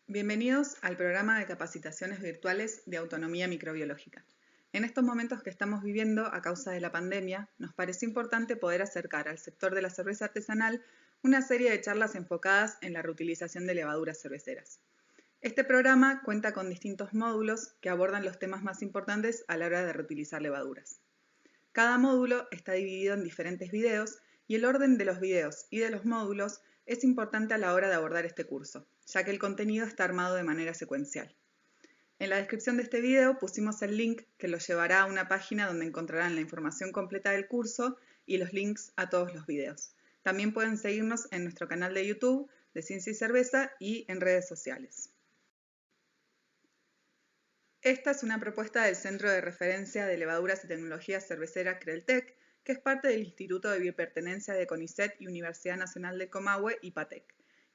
Bienvenidos al programa de capacitaciones virtuales de autonomía microbiológica. En estos momentos que estamos viviendo a causa de la pandemia, nos parece importante poder acercar al sector de la cerveza artesanal una serie de charlas enfocadas en la reutilización de levaduras cerveceras. Este programa cuenta con distintos módulos que abordan los temas más importantes a la hora de reutilizar levaduras. Cada módulo está dividido en diferentes videos y el orden de los videos y de los módulos es importante a la hora de abordar este curso, ya que el contenido está armado de manera secuencial. En la descripción de este video pusimos el link que los llevará a una página donde encontrarán la información completa del curso y los links a todos los videos. También pueden seguirnos en nuestro canal de YouTube de Ciencia y Cerveza y en redes sociales. Esta es una propuesta del Centro de Referencia de Levaduras y Tecnologías Cerveceras CRELTEC, que es parte del Instituto de Biopertenencia de CONICET y Universidad Nacional del Comahue, IPATEC,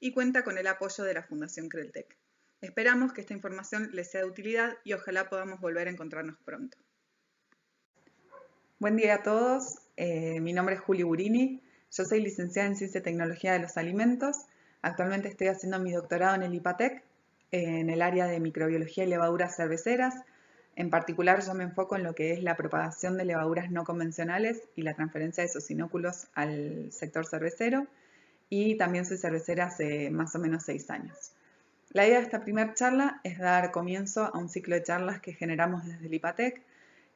y cuenta con el apoyo de la Fundación CRELTEC. Esperamos que esta información les sea de utilidad y ojalá podamos volver a encontrarnos pronto. Buen día a todos, mi nombre es Juli Burini, yo soy licenciada en Ciencia y Tecnología de los Alimentos, actualmente estoy haciendo mi doctorado en el IPATEC, en el área de microbiología y levaduras cerveceras. En particular yo me enfoco en lo que es la propagación de levaduras no convencionales y la transferencia de esos inóculos al sector cervecero, y también soy cervecera hace más o menos 6 años. La idea de esta primera charla es dar comienzo a un ciclo de charlas que generamos desde el IPATEC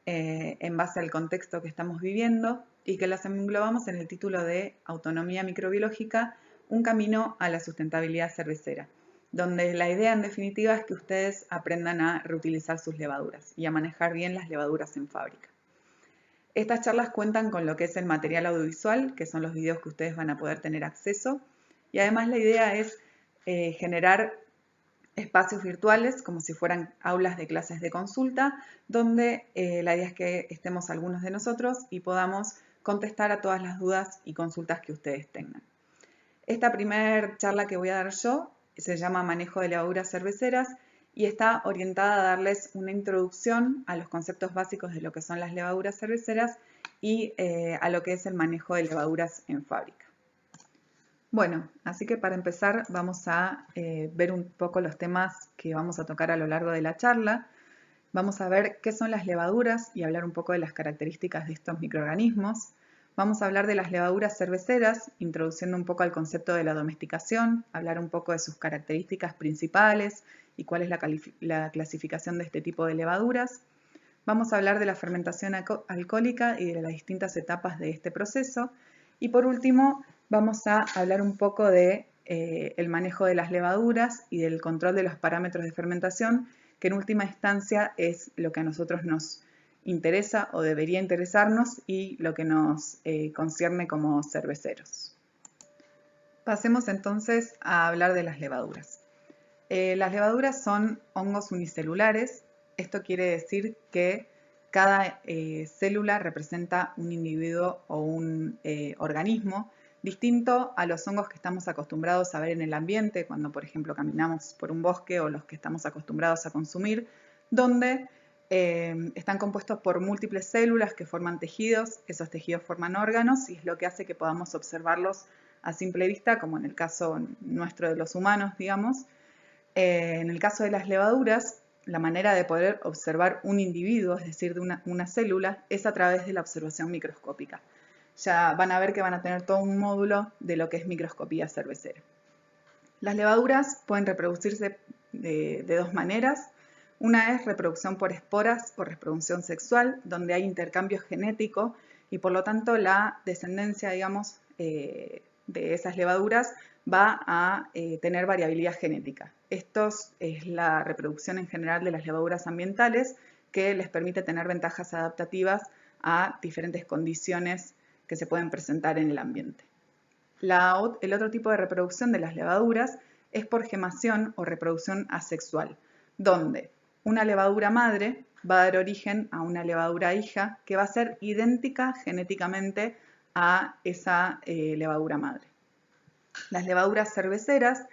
en base al contexto que estamos viviendo y que las englobamos en el título de Autonomía microbiológica, un camino a la sustentabilidad cervecera, donde la idea en definitiva es que ustedes aprendan a reutilizar sus levaduras y a manejar bien las levaduras en fábrica. Estas charlas cuentan con lo que es el material audiovisual, que son los videos que ustedes van a poder tener acceso, y además la idea es generar espacios virtuales como si fueran aulas de clases de consulta, donde la idea es que estemos algunos de nosotros y podamos contestar a todas las dudas y consultas que ustedes tengan. Esta primera charla que voy a dar yo se llama Manejo de levaduras cerveceras y está orientada a darles una introducción a los conceptos básicos de lo que son las levaduras cerveceras y a lo que es el manejo de levaduras en fábrica. Bueno, así que para empezar vamos a ver un poco los temas que vamos a tocar a lo largo de la charla. Vamos a ver qué son las levaduras y hablar un poco de las características de estos microorganismos. Vamos a hablar de las levaduras cerveceras, introduciendo un poco al concepto de la domesticación, hablar un poco de sus características principales y cuál es la clasificación de este tipo de levaduras. Vamos a hablar de la fermentación alcohólica y de las distintas etapas de este proceso. Y por último, vamos a hablar un poco de el manejo de las levaduras y del control de los parámetros de fermentación, que en última instancia es lo que a nosotros nos interesa o debería interesarnos y lo que nos concierne como cerveceros. Pasemos entonces a hablar de las levaduras. Las levaduras son hongos unicelulares. Esto quiere decir que cada célula representa un individuo o un organismo distinto a los hongos que estamos acostumbrados a ver en el ambiente cuando, por ejemplo, caminamos por un bosque o los que estamos acostumbrados a consumir, donde están compuestos por múltiples células que forman tejidos, esos tejidos forman órganos y es lo que hace que podamos observarlos a simple vista, como en el caso nuestro de los humanos, digamos. En el caso de las levaduras, la manera de poder observar un individuo, es decir, de una célula, es a través de la observación microscópica. Ya van a ver que van a tener todo un módulo de lo que es microscopía cervecera. Las levaduras pueden reproducirse de dos maneras. Una es reproducción por esporas o reproducción sexual, donde hay intercambio genético y por lo tanto la descendencia, digamos, de esas levaduras va a tener variabilidad genética. Esto es la reproducción en general de las levaduras ambientales que les permite tener ventajas adaptativas a diferentes condiciones que se pueden presentar en el ambiente. El otro tipo de reproducción de las levaduras es por gemación o reproducción asexual, donde una levadura madre va a dar origen a una levadura hija que va a ser idéntica genéticamente a esa levadura madre. Las levaduras cerveceras,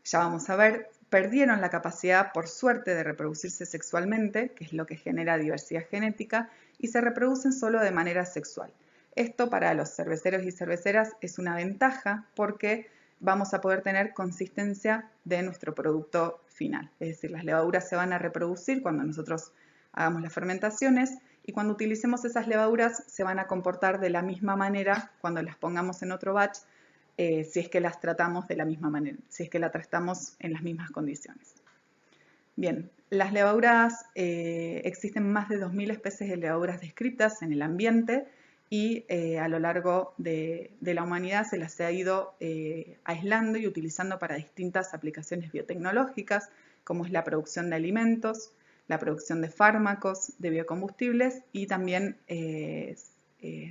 ya vamos a ver, perdieron la capacidad, por suerte, de reproducirse sexualmente, que es lo que genera diversidad genética, y se reproducen solo de manera sexual. Esto para los cerveceros y cerveceras es una ventaja porque vamos a poder tener consistencia de nuestro producto final. Es decir, las levaduras se van a reproducir cuando nosotros hagamos las fermentaciones y cuando utilicemos esas levaduras se van a comportar de la misma manera cuando las pongamos en otro batch, si es que las tratamos de la misma manera, si es que las tratamos en las mismas condiciones. Bien, las levaduras, existen más de 2000 especies de levaduras descritas en el ambiente y a lo largo de la humanidad se las ha ido aislando y utilizando para distintas aplicaciones biotecnológicas, como es la producción de alimentos, la producción de fármacos, de biocombustibles y también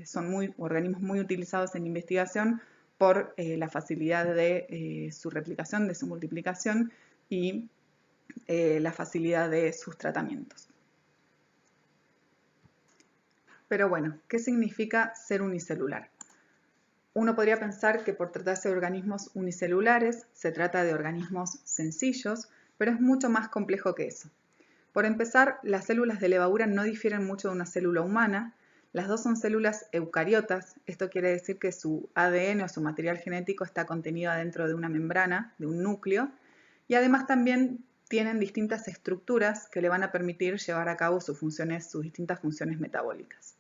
son organismos muy utilizados en investigación por la facilidad de su replicación, de su multiplicación y la facilidad de sus tratamientos. Pero bueno, ¿qué significa ser unicelular? Uno podría pensar que por tratarse de organismos unicelulares se trata de organismos sencillos, pero es mucho más complejo que eso. Por empezar, las células de levadura no difieren mucho de una célula humana. Las dos son células eucariotas. Esto quiere decir que su ADN o su material genético está contenido dentro de una membrana, de un núcleo, y además también tienen distintas estructuras que le van a permitir llevar a cabo sus distintas funciones metabólicas.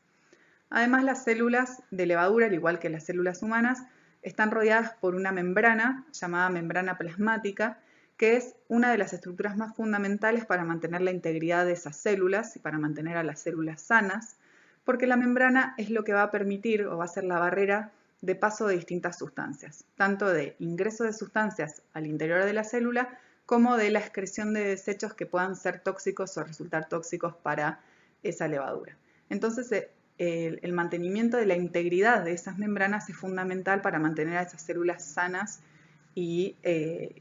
Además, las células de levadura, al igual que las células humanas, están rodeadas por una membrana llamada membrana plasmática, que es una de las estructuras más fundamentales para mantener la integridad de esas células y para mantener a las células sanas, porque la membrana es lo que va a permitir o va a ser la barrera de paso de distintas sustancias, tanto de ingreso de sustancias al interior de la célula como de la excreción de desechos que puedan ser tóxicos o resultar tóxicos para esa levadura. Entonces, el mantenimiento de la integridad de esas membranas es fundamental para mantener a esas células sanas y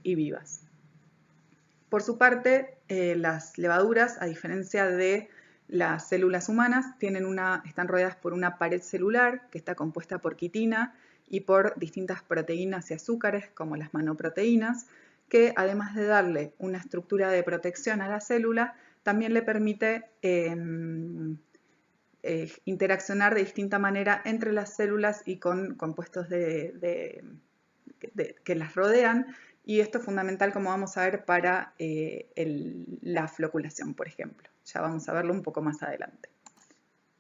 vivas. Por su parte, las levaduras, a diferencia de las células humanas, están rodeadas por una pared celular que está compuesta por quitina y por distintas proteínas y azúcares, como las manoproteínas, que además de darle una estructura de protección a la célula, también le permite interaccionar de distinta manera entre las células y con compuestos que las rodean, y esto es fundamental, como vamos a ver, para la floculación, por ejemplo. Ya vamos a verlo un poco más adelante.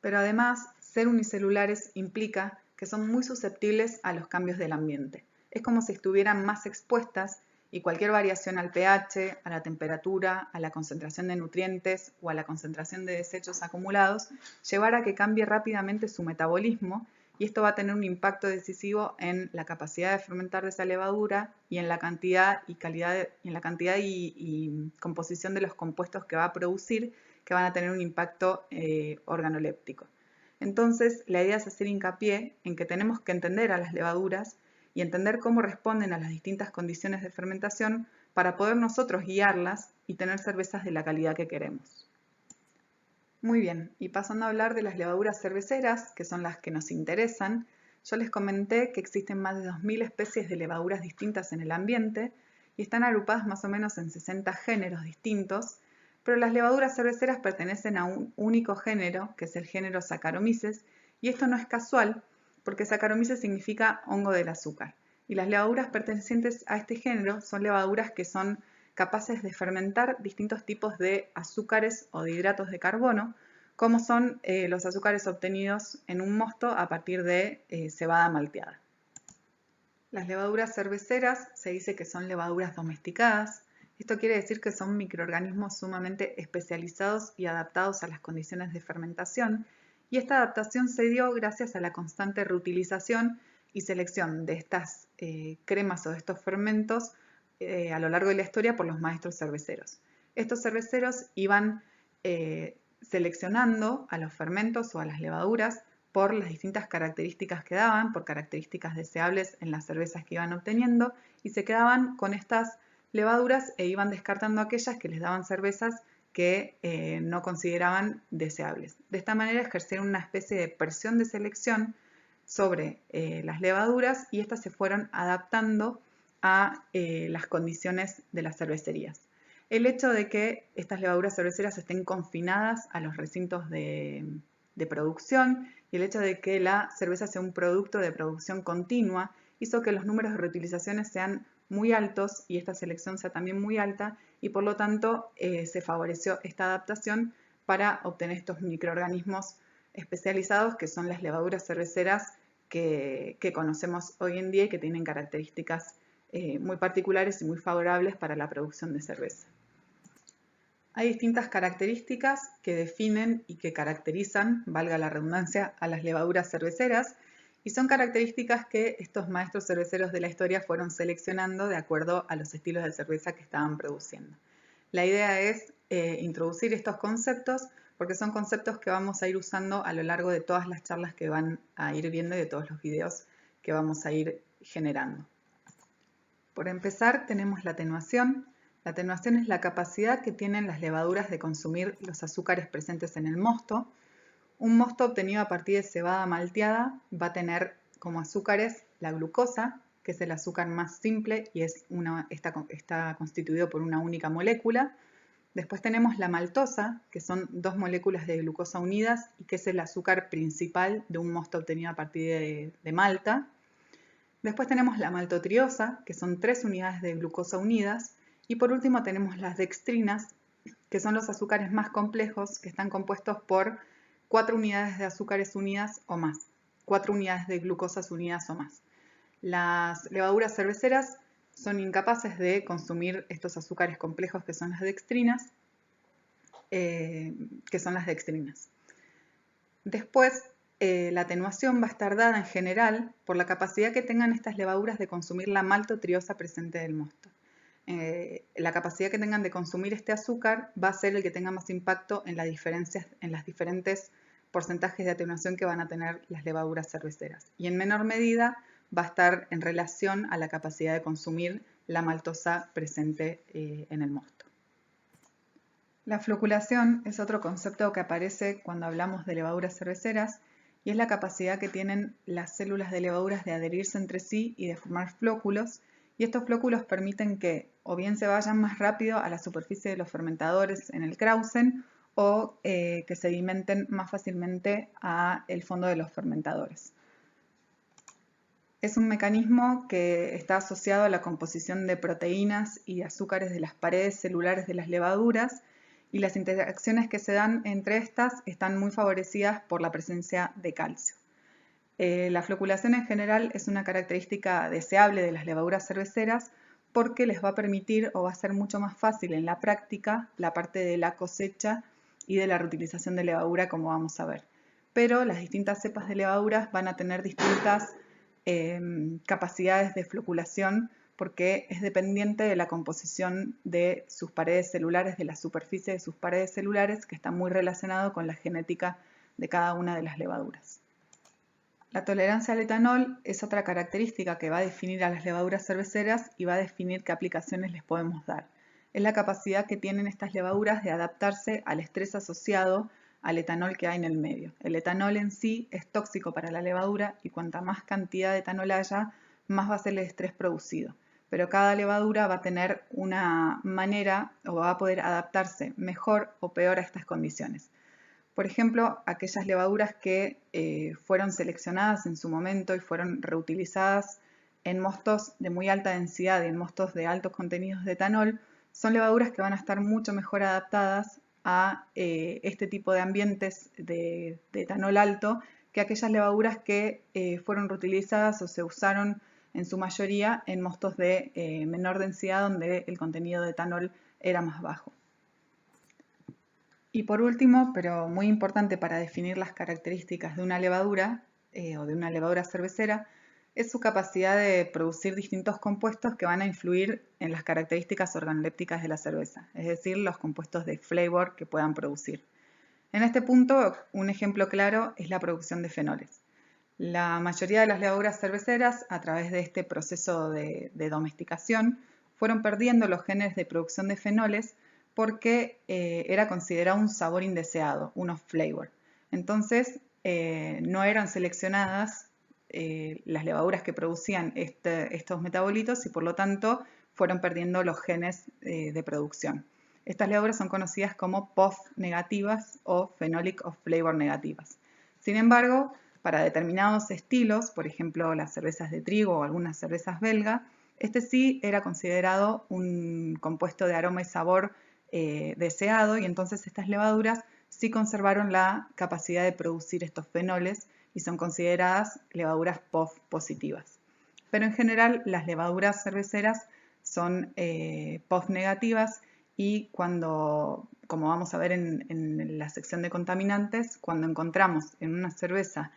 Pero además, ser unicelulares implica que son muy susceptibles a los cambios del ambiente. Es como si estuvieran más expuestas y cualquier variación al pH, a la temperatura, a la concentración de nutrientes o a la concentración de desechos acumulados llevará a que cambie rápidamente su metabolismo, y esto va a tener un impacto decisivo en la capacidad de fermentar de esa levadura y en la cantidad y composición de los compuestos que va a producir, que van a tener un impacto organoléptico. Entonces, la idea es hacer hincapié en que tenemos que entender a las levaduras y entender cómo responden a las distintas condiciones de fermentación para poder nosotros guiarlas y tener cervezas de la calidad que queremos. Muy bien, y pasando a hablar de las levaduras cerveceras, que son las que nos interesan, yo les comenté que existen más de 2000 especies de levaduras distintas en el ambiente y están agrupadas más o menos en 60 géneros distintos, pero las levaduras cerveceras pertenecen a un único género, que es el género Saccharomyces, y esto no es casual, porque Saccharomyces significa hongo del azúcar, y las levaduras pertenecientes a este género son levaduras que son capaces de fermentar distintos tipos de azúcares o de hidratos de carbono, como son los azúcares obtenidos en un mosto a partir de cebada malteada. Las levaduras cerveceras se dice que son levaduras domesticadas. Esto quiere decir que son microorganismos sumamente especializados y adaptados a las condiciones de fermentación, y esta adaptación se dio gracias a la constante reutilización y selección de estas cremas o de estos fermentos a lo largo de la historia por los maestros cerveceros. Estos cerveceros iban seleccionando a los fermentos o a las levaduras por las distintas características que daban, por características deseables en las cervezas que iban obteniendo, y se quedaban con estas levaduras e iban descartando aquellas que les daban cervezas que no consideraban deseables. De esta manera ejercieron una especie de presión de selección sobre las levaduras, y estas se fueron adaptando a las condiciones de las cervecerías. El hecho de que estas levaduras cerveceras estén confinadas a los recintos de producción, y el hecho de que la cerveza sea un producto de producción continua hizo que los números de reutilizaciones sean muy altos y esta selección sea también muy alta, y por lo tanto se favoreció esta adaptación para obtener estos microorganismos especializados que son las levaduras cerveceras que conocemos hoy en día y que tienen características muy particulares y muy favorables para la producción de cerveza. Hay distintas características que definen y que caracterizan, valga la redundancia, a las levaduras cerveceras, y son características que estos maestros cerveceros de la historia fueron seleccionando de acuerdo a los estilos de cerveza que estaban produciendo. La idea es introducir estos conceptos porque son conceptos que vamos a ir usando a lo largo de todas las charlas que van a ir viendo y de todos los videos que vamos a ir generando. Por empezar, tenemos la atenuación. La atenuación es la capacidad que tienen las levaduras de consumir los azúcares presentes en el mosto. Un mosto obtenido a partir de cebada malteada va a tener como azúcares la glucosa, que es el azúcar más simple y está constituido por una única molécula. Después tenemos la maltosa, que son dos moléculas de glucosa unidas y que es el azúcar principal de un mosto obtenido a partir de malta. Después tenemos la maltotriosa, que son 3 unidades de glucosa unidas. Y por último tenemos las dextrinas, que son los azúcares más complejos, que están compuestos por 4 unidades de azúcares unidas o más, 4 unidades de glucosas unidas o más. Las levaduras cerveceras son incapaces de consumir estos azúcares complejos que son las dextrinas, Después, la atenuación va a estar dada en general por la capacidad que tengan estas levaduras de consumir la maltotriosa presente del mosto. La capacidad que tengan de consumir este azúcar va a ser el que tenga más impacto en las diferentes porcentajes de atenuación que van a tener las levaduras cerveceras. Y en menor medida va a estar en relación a la capacidad de consumir la maltosa presente en el mosto. La floculación es otro concepto que aparece cuando hablamos de levaduras cerveceras y es la capacidad que tienen las células de levaduras de adherirse entre sí y de formar flóculos, y estos flóculos permiten que o bien se vayan más rápido a la superficie de los fermentadores en el Krausen o que sedimenten más fácilmente al fondo de los fermentadores. Es un mecanismo que está asociado a la composición de proteínas y azúcares de las paredes celulares de las levaduras, y las interacciones que se dan entre estas están muy favorecidas por la presencia de calcio. La floculación en general es una característica deseable de las levaduras cerveceras porque les va a permitir o va a ser mucho más fácil en la práctica la parte de la cosecha y de la reutilización de levadura, como vamos a ver. Pero las distintas cepas de levaduras van a tener distintas capacidades de floculación porque es dependiente de la composición de sus paredes celulares, de la superficie de sus paredes celulares, que está muy relacionado con la genética de cada una de las levaduras. La tolerancia al etanol es otra característica que va a definir a las levaduras cerveceras y va a definir qué aplicaciones les podemos dar. Es la capacidad que tienen estas levaduras de adaptarse al estrés asociado al etanol que hay en el medio. El etanol en sí es tóxico para la levadura y cuanta más cantidad de etanol haya, más va a ser el estrés producido. Pero cada levadura va a tener una manera o va a poder adaptarse mejor o peor a estas condiciones. Por ejemplo, aquellas levaduras que fueron seleccionadas en su momento y fueron reutilizadas en mostos de muy alta densidad y en mostos de altos contenidos de etanol, son levaduras que van a estar mucho mejor adaptadas a este tipo de ambientes de etanol alto que aquellas levaduras que fueron reutilizadas o se usaron en su mayoría en mostos de menor densidad donde el contenido de etanol era más bajo. Y por último, pero muy importante para definir las características de una levadura o de una levadura cervecera, es su capacidad de producir distintos compuestos que van a influir en las características organolépticas de la cerveza, es decir, los compuestos de flavor que puedan producir. En este punto, un ejemplo claro es la producción de fenoles. La mayoría de las levaduras cerveceras, a través de este proceso de domesticación, fueron perdiendo los genes de producción de fenoles porque era considerado un sabor indeseado, un off-flavor. Entonces, no eran seleccionadas las levaduras que producían estos metabolitos y por lo tanto fueron perdiendo los genes de producción. Estas levaduras son conocidas como POF negativas o phenolic off-flavor negativas. Sin embargo, para determinados estilos, por ejemplo las cervezas de trigo o algunas cervezas belga, este sí era considerado un compuesto de aroma y sabor deseado, y entonces estas levaduras sí conservaron la capacidad de producir estos fenoles y son consideradas levaduras POF positivas. Pero en general las levaduras cerveceras son POF negativas, y cuando, como vamos a ver en la sección de contaminantes, cuando encontramos en una cerveza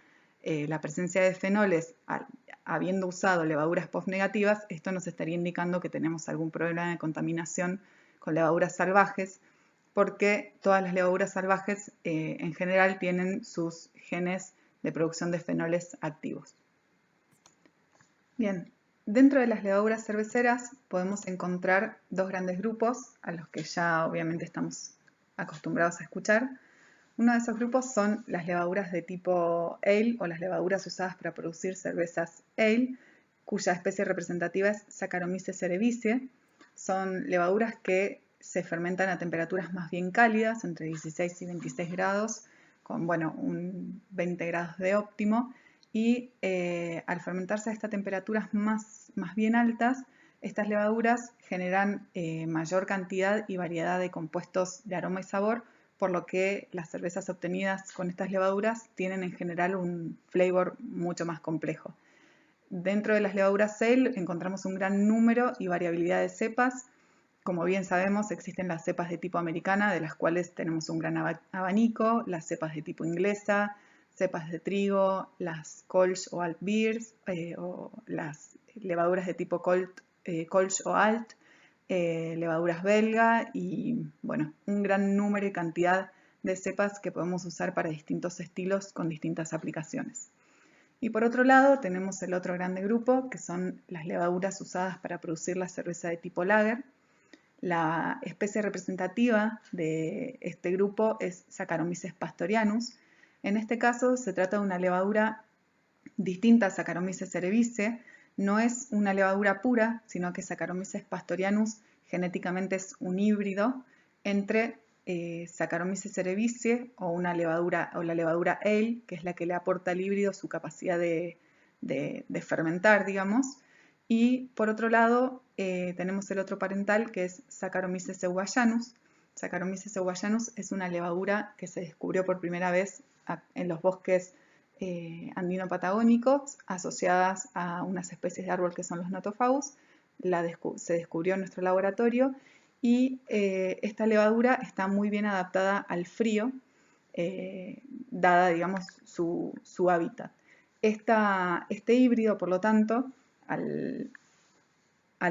la presencia de fenoles habiendo usado levaduras POF negativas, esto nos estaría indicando que tenemos algún problema de contaminación con levaduras salvajes, porque todas las levaduras salvajes en general tienen sus genes de producción de fenoles activos. Bien, dentro de las levaduras cerveceras podemos encontrar dos grandes grupos a los que ya obviamente estamos acostumbrados a escuchar. Uno de esos grupos son las levaduras de tipo ale o las levaduras usadas para producir cervezas ale, cuya especie representativa es Saccharomyces cerevisiae. Son levaduras que se fermentan a temperaturas más bien cálidas, entre 16 y 26 grados, con un 20 grados de óptimo, y al fermentarse a estas temperaturas más bien altas, estas levaduras generan mayor cantidad y variedad de compuestos de aroma y sabor, por lo que las cervezas obtenidas con estas levaduras tienen en general un flavor mucho más complejo. Dentro de las levaduras ale encontramos un gran número y variabilidad de cepas. Como bien sabemos, existen las cepas de tipo americana, de las cuales tenemos un gran abanico, las cepas de tipo inglesa, cepas de trigo, las Kolsch o Alt Beers, o las levaduras de tipo Kolsch o Alt, levaduras belga y un gran número y cantidad de cepas que podemos usar para distintos estilos con distintas aplicaciones. Y por otro lado tenemos el otro grande grupo, que son las levaduras usadas para producir la cerveza de tipo lager. La especie representativa de este grupo es Saccharomyces pastorianus. En este caso se trata de una levadura distinta a Saccharomyces cerevisiae. No es una levadura pura, sino que Saccharomyces pastorianus genéticamente es un híbrido entre Saccharomyces cerevisiae o la levadura ale, que es la que le aporta al híbrido su capacidad de fermentar, digamos. Y por otro lado tenemos el otro parental, que es Saccharomyces eubayanus. Saccharomyces eubayanus es una levadura que se descubrió por primera vez en los bosques andino-patagónicos, asociadas a unas especies de árbol que son los notofagus. Se descubrió en nuestro laboratorio, y esta levadura está muy bien adaptada al frío, dada, digamos, su hábitat. Este híbrido, por lo tanto, al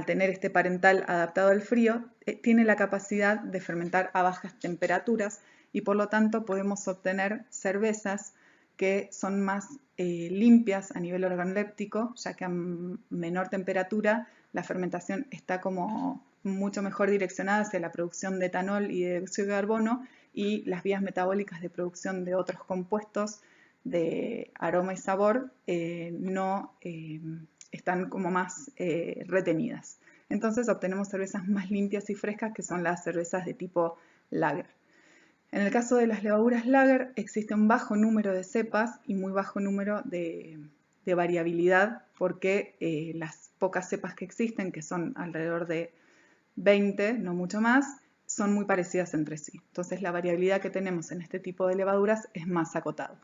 tener este parental adaptado al frío, tiene la capacidad de fermentar a bajas temperaturas, y por lo tanto podemos obtener cervezas que son más limpias a nivel organoléptico, ya que a menor temperatura la fermentación está como mucho mejor direccionada hacia la producción de etanol y de dióxido de carbono, y las vías metabólicas de producción de otros compuestos de aroma y sabor no están como más retenidas. Entonces obtenemos cervezas más limpias y frescas, que son las cervezas de tipo lager. En el caso de las levaduras lager existe un bajo número de cepas y muy bajo número de variabilidad, porque las pocas cepas que existen, que son alrededor de 20, no mucho más, son muy parecidas entre sí. Entonces la variabilidad que tenemos en este tipo de levaduras es más acotada.